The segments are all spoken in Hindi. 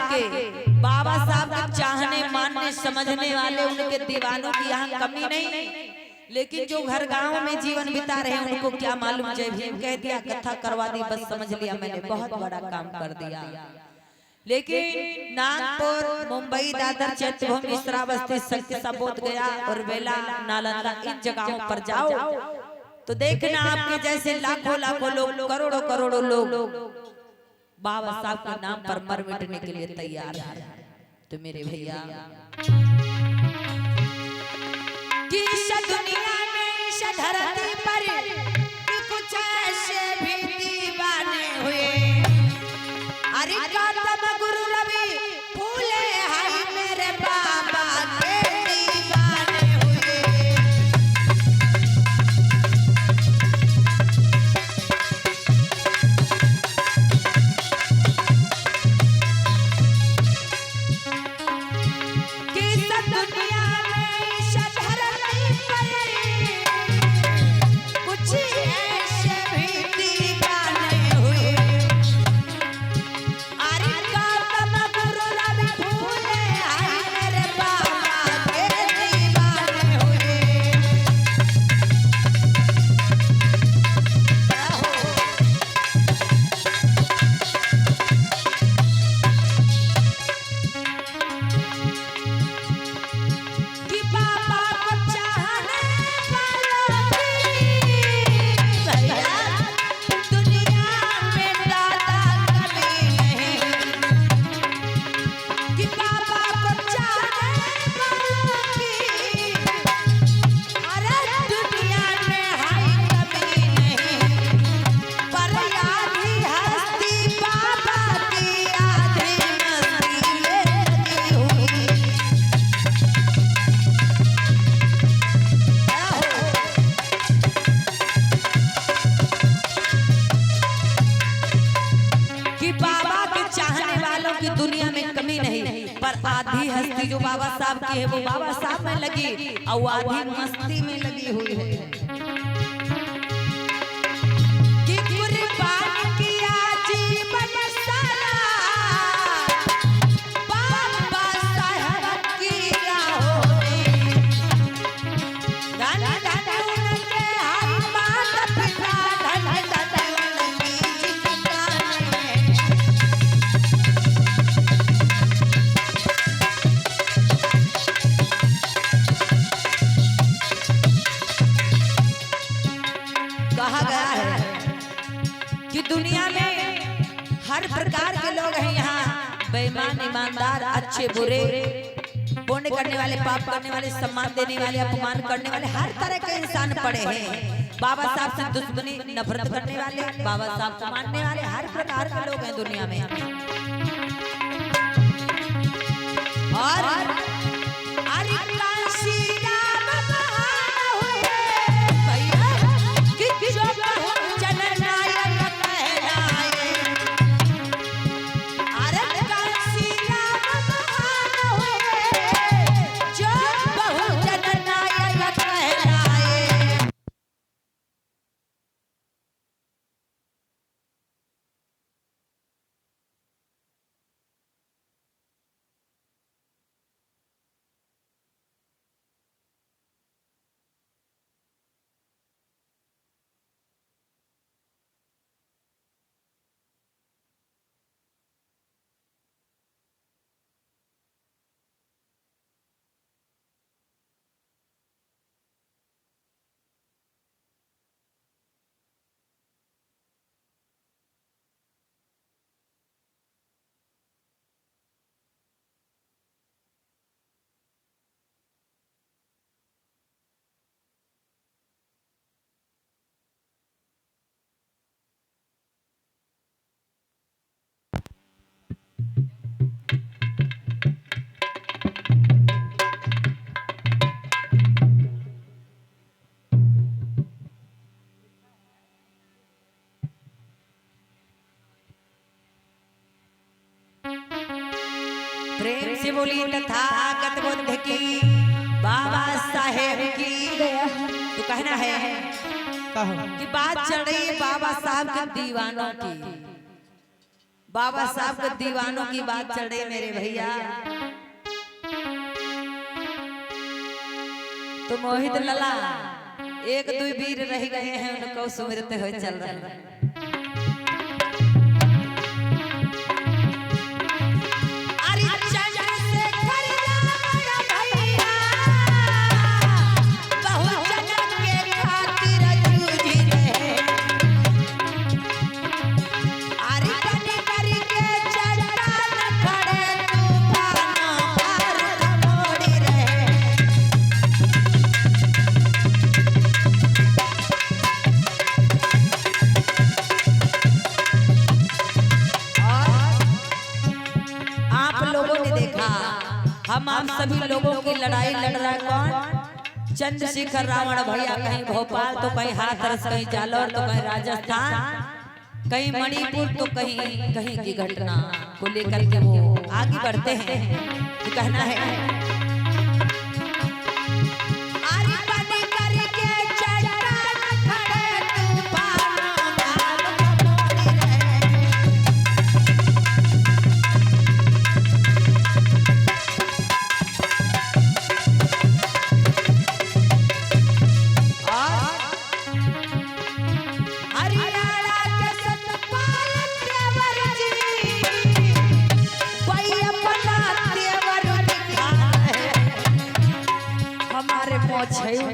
के बाबा साहब के चाहने मानने समझने वाले उनके दीवानों की यहाँ कमी नहीं, लेकिन जो घर गांव में जीवन बिता रहे हैं उनको क्या मालूम, जय भीम कह दिया, कथा करवा दी, बस समझ लिया मैंने बहुत बड़ा काम कर दिया। लेकिन नागपुर, मुंबई, दादर, चैत्यभूमि, श्रावस्ती, सरिस्का, बोध गया और वेला, नालंदा, इन जगहों पर जाओ तो देखना आपके जैसे लाखों लाखों लोग, करोड़ों करोड़ों लोग बाबा साहब के नाम पर मर मिटने के लिए तैयार है। तो मेरे भैया दुनिया में इस धरती पर कुछ ऐसे भी दीवाने हुए, अरे गौतम गुरु रवि फूले हाय मेरे बाबा के दीवाने हुए। किस दुनिया में इस धरती पर कुछ ऐसे भी दीवाने हुए, अरे गौतम गुरु रवि फूले हाय मेरे बाबा के दीवाने हुए। कि बाबा को चाहने वालों की भैया दुनिया में दादा कभी नहीं, कि बाबा को चाहने वालों की अरे दुनिया में है कभी नहीं, पर आधी हस्ती बाबा की आधी मस्ती में लगी हुई। कि बाबा के चाहने वालों की दुनिया में कमी नहीं, पर आधी हस्ती जो बाबा साहब की है वो बाबा साहब में लगी और आधी मस्ती में लगी हुई है। कि कुर्बान किया जीवन सारा बाबा साहब की राहों में, धन धन उनके हम माता पिता, धन धन उनकी जिंदगानी में। कहा गया है कि दुनिया में हर प्रकार के लोग हैं यहाँ, बेईमान, ईमानदार, अच्छे बुरे, पुण्य करने वाले, पाप करने वाले, सम्मान देने वाले, अपमान करने वाले, हर तरह के इंसान पड़े हैं। बाबा साहब से दुश्मनी, नफरत करने वाले, बाबा साहब को मानने वाले, हर प्रकार के लोग हैं दुनिया में। और अरे काशी राम महान हुए भैया, कि जो बहु जननायक कहलाए, अरे काशी राम महान हुए जो बहु जननायक कहलाए। प्रेम से बोली तथागत बुद्ध की, बाबा साहेब की। तो कहना है कि बात चल रही है बाबा साहब के दीवानों की। बाबा साहब के दीवानों की बात चल रही मेरे भैया। तो मोहित लला एक दो वीर रह गए हैं, उनको सुमिरते हुए चल रहे हैं। हम आप सभी लोगों की लड़ाई लड़ रहा कौन? चंद्रशेखर रावण भैया, कहीं भोपाल तो कहीं हाथरस, कहीं जालौर तो कहीं राजस्थान, कहीं मणिपुर तो कहीं कहीं की घटना को लेकर के वो आगे बढ़ते हैं। तो कहना है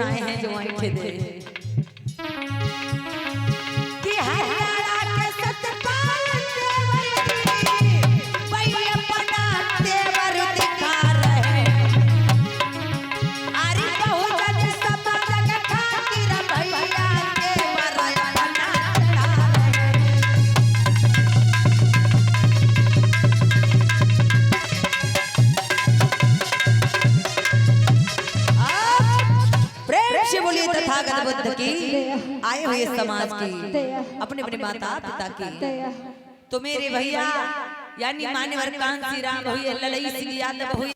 आए हैं जो वहीं थे दे कि हरियाणा के सतपाल भाई अपना तेवर दिखा रहे। अरे बहुजन समाज खातिर भैया तेवर अपना तथागत बुद्ध की आए हुए समाज की अपने अपने माता पिता की। तो मेरे भैया यानी मान्यवर कांसी राम हुए, ललई सिंह यादव हुए।